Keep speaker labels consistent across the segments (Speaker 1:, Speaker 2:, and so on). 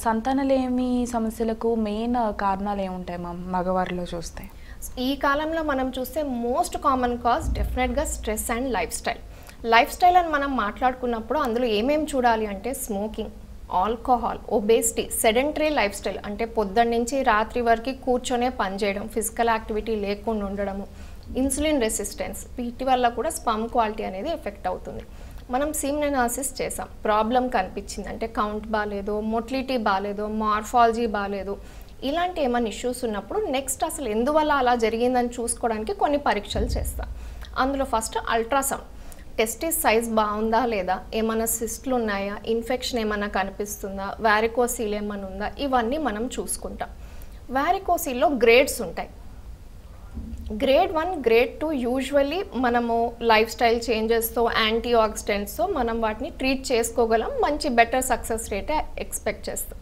Speaker 1: సంతానలేమి సమస్యలకు మెయిన్ కారణాలు ఏముంటాయి మగవారిలో చూస్తే?
Speaker 2: ఈ కాలంలో మనం చూస్తే మోస్ట్ కామన్ కాజ్ డెఫినెట్గా స్ట్రెస్ అండ్ లైఫ్ స్టైల్ అని మనం మాట్లాడుకున్నప్పుడు అందులో ఏమేమి చూడాలి అంటే smoking, alcohol, obesity, sedentary life style అంటే పొద్దున్న నుంచి రాత్రి వరకు కూర్చొనే పనిచేయడం, ఫిజికల్ యాక్టివిటీ లేకుండా ఉండడము, ఇన్సులిన్ రెసిస్టెన్స్, వీటి వల్ల కూడా స్పర్మ్ క్వాలిటీ అనేది ఎఫెక్ట్ అవుతుంది. మనం సీమెన్ అనాలిసిస్ చేసాం, ప్రాబ్లం కనిపించింది అంటే కౌంట్ బాగాలేదు, మొటిలిటీ బాగాలేదు, మార్ఫాలజీ బాగాలేదు, ఇలాంటి ఏమైనా ఇష్యూస్ ఉన్నప్పుడు నెక్స్ట్ అసలు ఎందువల్ల అలా జరిగిందని చూసుకోవడానికి కొన్ని పరీక్షలు చేస్తాం. అందులో ఫస్ట్ అల్ట్రాసౌండ్, టెస్టిస్ సైజ్ బాగుందా లేదా, ఏమైనా సిస్ట్లు ఉన్నాయా, ఇన్ఫెక్షన్ ఏమైనా కనిపిస్తుందా, వారికోసీల్ ఏమైనా ఉందా, ఇవన్నీ మనం చూసుకుంటాం. వారికోసీల్లో గ్రేడ్స్ ఉంటాయి. గ్రేడ్ 1, గ్రేడ్ 2 యూజువల్లీ మనము లైఫ్ స్టైల్ చేంజెస్తో, యాంటీ ఆక్సిడెంట్స్తో మనం వాటిని ట్రీట్ చేసుకోగలం, మంచి బెటర్ సక్సెస్ రేటే ఎక్స్పెక్ట్ చేస్తాం.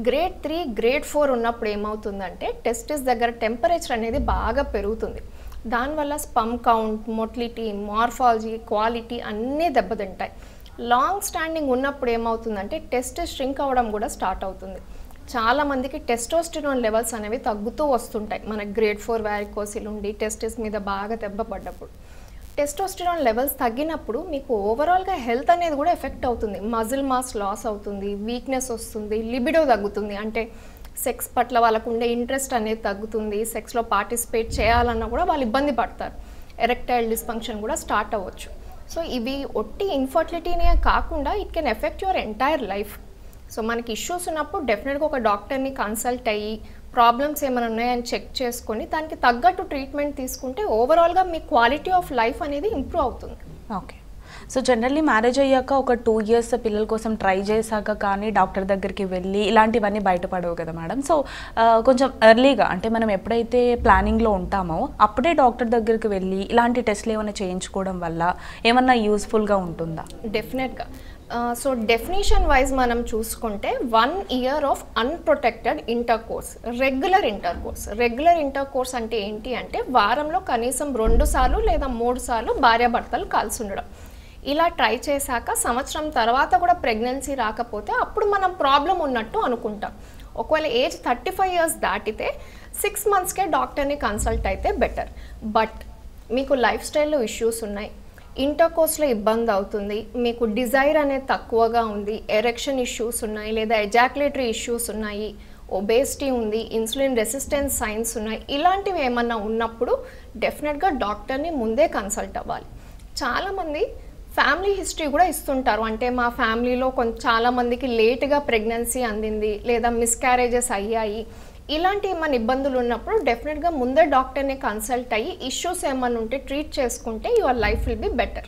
Speaker 2: గ్రేడ్ 3, గ్రేడ్ 4 ఉన్నప్పుడు ఏమవుతుందంటే టెస్టిస్ దగ్గర టెంపరేచర్ అనేది బాగా పెరుగుతుంది. దానివల్ల sperm count, motility, morphology, quality అన్నీ దెబ్బతింటాయి. లాంగ్ స్టాండింగ్ ఉన్నప్పుడు ఏమవుతుందంటే టెస్టిస్ ష్రింక్ అవ్వడం కూడా స్టార్ట్ అవుతుంది. చాలామందికి టెస్టోస్టిరోన్ లెవెల్స్ అనేవి తగ్గుతూ వస్తుంటాయి. మనకి గ్రేడ్ 4 వారికోసిల్ ఉండి టెస్టిస్ మీద బాగా దెబ్బ పడ్డప్పుడు టెస్టోస్టిరోన్ లెవెల్స్ తగ్గినప్పుడు మీకు ఓవరాల్గా హెల్త్ అనేది కూడా ఎఫెక్ట్ అవుతుంది. మజిల్ మాస్ లాస్ అవుతుంది, వీక్నెస్ వస్తుంది, లిబిడో తగ్గుతుంది, అంటే సెక్స్ పట్ల వాళ్ళకు ఉండే ఇంట్రెస్ట్ అనేది తగ్గుతుంది, సెక్స్లో పార్టిసిపేట్ చేయాలన్నా కూడా వాళ్ళు ఇబ్బంది పడతారు, ఎరెక్టైల్ డిస్ఫంక్షన్ కూడా స్టార్ట్ అవ్వచ్చు. సో ఇవి ఒట్టి ఇన్ఫర్టిలిటీనే కాకుండా it can affect your entire life. So మనకి ఇష్యూస్ ఉన్నప్పుడు డెఫినెట్గా ఒక డాక్టర్ని కన్సల్ట్ అయ్యి ప్రాబ్లమ్స్ ఏమైనా ఉన్నాయని చెక్ చేసుకొని దానికి తగ్గట్టు ట్రీట్మెంట్ తీసుకుంటే ఓవరాల్గా మీ క్వాలిటీ ఆఫ్ లైఫ్ అనేది ఇంప్రూవ్ అవుతుంది.
Speaker 1: ఓకే. సో జనరల్లీ మ్యారేజ్ అయ్యాక ఒక 2 years పిల్లల కోసం ట్రై చేశాక కానీ డాక్టర్ దగ్గరికి వెళ్ళి ఇలాంటివన్నీ బయటపడవు కదా మేడం. సో కొంచెం ఎర్లీగా అంటే మనం ఎప్పుడైతే ప్లానింగ్లో ఉంటామో అప్పుడే డాక్టర్ దగ్గరికి వెళ్ళి ఇలాంటి టెస్ట్లు ఏమైనా చేయించుకోవడం వల్ల ఏమన్నా యూస్ఫుల్గా ఉంటుందా?
Speaker 2: డెఫినెట్గా. సో డెఫినేషన్ వైజ్ మనం చూసుకుంటే 1 year of unprotected intercourse, regular intercourse అంటే ఏంటి అంటే వారంలో కనీసం 2 సార్లు లేదా 3 సార్లు భార్యాభర్తలు కలిసి ఉండడం. ఇలా ట్రై చేశాక సంవత్సరం తర్వాత కూడా ప్రెగ్నెన్సీ రాకపోతే అప్పుడు మనం ప్రాబ్లం ఉన్నట్టు అనుకుంటాం. ఒకవేళ ఏజ్ 35 years దాటితే 6 monthsకే డాక్టర్ని కన్సల్ట్ అయితే బెటర్. బట్ మీకు లైఫ్ స్టైల్లో ఇష్యూస్ ఉన్నాయి, ఇంటర్కోర్స్లో ఇబ్బంది అవుతుంది, మీకు డిజైర్ అనేది తక్కువగా ఉంది, ఎరెక్షన్ ఇష్యూస్ ఉన్నాయి లేదా ఎజాక్యులేటరీ ఇష్యూస్ ఉన్నాయి, ఒబేసిటీ ఉంది, ఇన్సులిన్ రెసిస్టెన్స్ సైన్స్ ఉన్నాయి, ఇలాంటివి ఏమన్నా ఉన్నప్పుడు డెఫినెట్గా డాక్టర్ని ముందే కన్సల్ట్ అవ్వాలి. చాలామంది ఫ్యామిలీ హిస్టరీ కూడా ఇస్తుంటారు, అంటే మా ఫ్యామిలీలో చాలామందికి లేట్గా ప్రెగ్నెన్సీ అందింది లేదా మిస్క్యారేజెస్ అయ్యాయి, ఇలాంటి ఏమైనా ఇబ్బందులు ఉన్నప్పుడు డెఫినెట్గా ముందే డాక్టర్ని కన్సల్ట్ అయ్యి ఇష్యూస్ ఏమైనా ఉంటే ట్రీట్ చేసుకుంటే your life will be better.